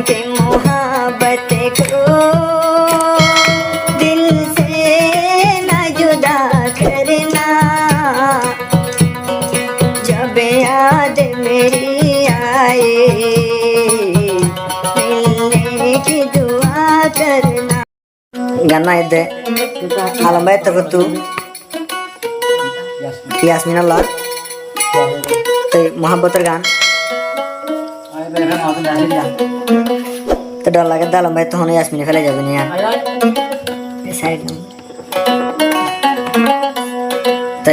की मोहब्बत को दिल से न जुदा करना। जब याद मेरी आए मिलने की दुआ करना। गाना इधे आलम तक तू यास्मीन अल्लाह तो मोहब्बतर गान तो डर लगे दालम भाई तो होने यास्मीन फेले जाबे नहीं यार साइड तो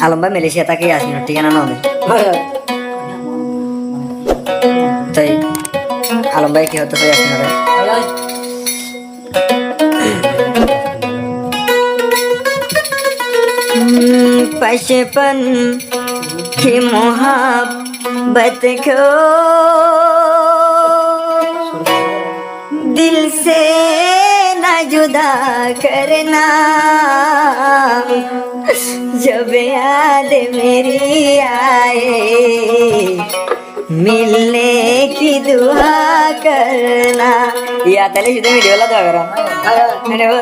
आलम भाई मलेशिया तक यास्मीन ठिकाना ना होने तो आलम भाई की होता है यास्मीन रे बचपन की मोहब्बत को दिल से न जुदा करना। जब याद मेरी आए मिलने की दुआ करना। या तले सीधे वीडियो ला दुआ करो मैंने वो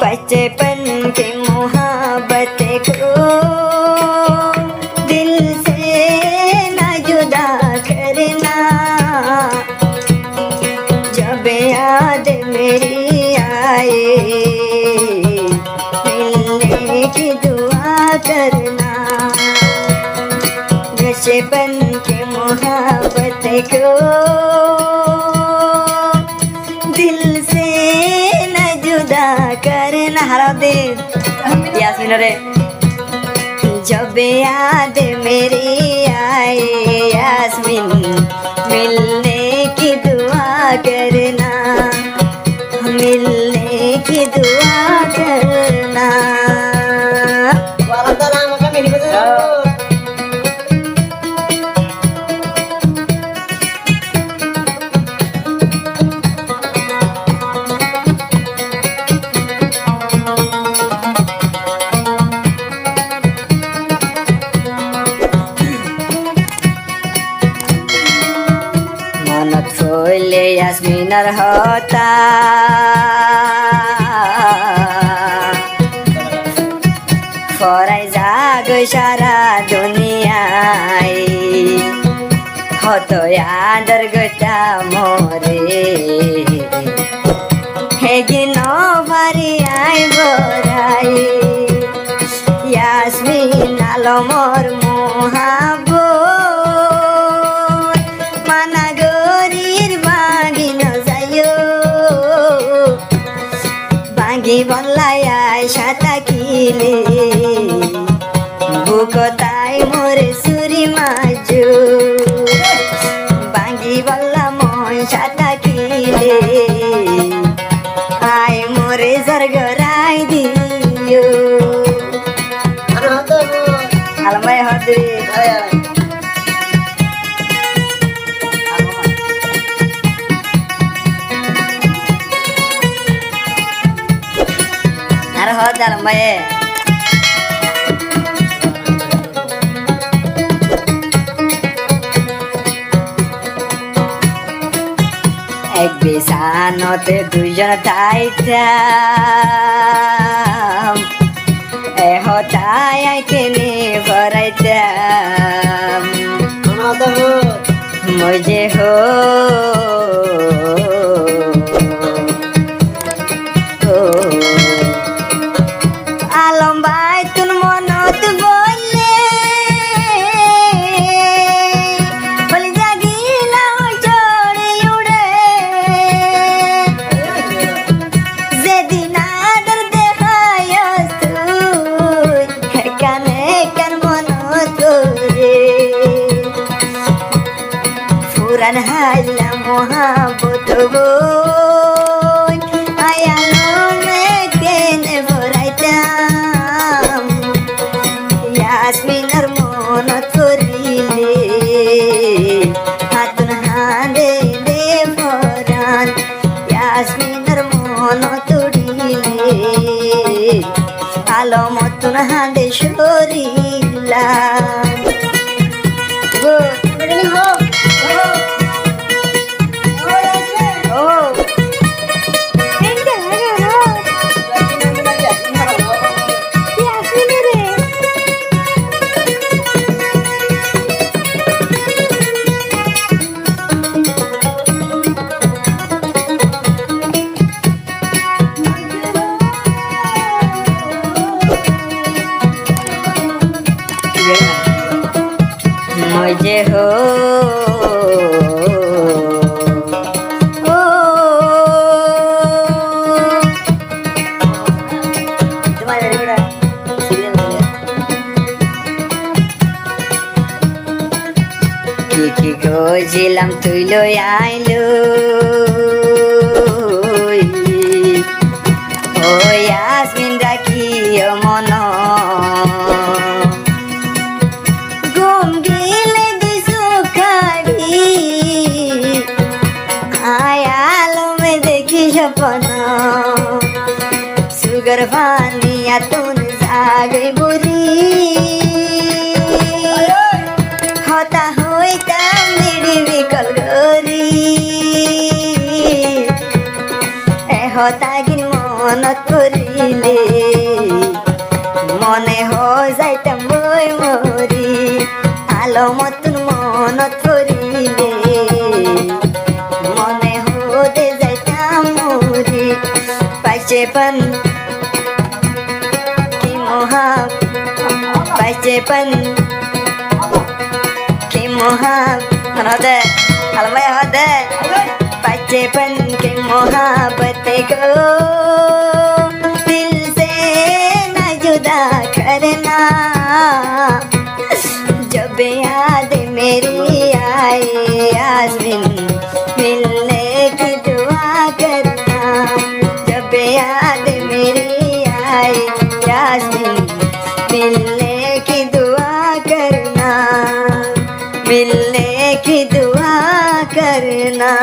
बचपन की मोहब्बत को दिल से न जुदा करना। जब याद मेरी आए मिलने की दुआ करना। बचपन की मोहब्बत को दिल से न जुदा करना। हरा दिन यास्मीन रे जब याद मेरी आए यास्मीन मिलने की दुआ करना। मिलने की दुआ करना। फूले यास्मीनर होता फराई जाग सारा दुनिया हतो यादर गोटा मोरे हेगिन भारी आई बोराई यास्मीन आलो मोर मोहाब बल्लाय साता किले बुकताय मोरे सुरी माजु बांगी बल्ला मोय साता किले आय मोरे जरगराय दियो आलमाय हदे हो दालम भाई एक बिसानते दुइजन थाइताम ए होताय आइकेने भराइताम मुझे हो पुरान हाला मोहब्बत बोल आयालो में केने भराइताम यास्मीनर मन थोरिले हातुन हादे दे भरान यास्मीनर मन तोड़िले आलो मतुन हादे কাঁদে শরীলা मुझे हो কি গজিলাম তুই লই আইলো ও ইয়াসমিন রাখিও মন ঘুম গেলে দিছো খাড়ি আয়ালমে দেখি স্বপ্ন সুগর ভানিয়া তুন জাগে বুড়ি হতা হইতাম নির্বিকল গরি হতাগির মনত করিলে মনে হয় যাইতাম বই মরি আলো মতন মনত করিলে মনে হতে যাইতাম মরি পাইছে পন কি মোহা পাইছে পন কি মোহা হদে আলমায় হদে बचपन के मोहब्बत को दिल से न जुदा करना जब याद मेरी आए यास्मीन मिलने की दुआ करना जब याद मेरी आए यास्मीन मिलने की दुआ करना मिलने की दुआ करना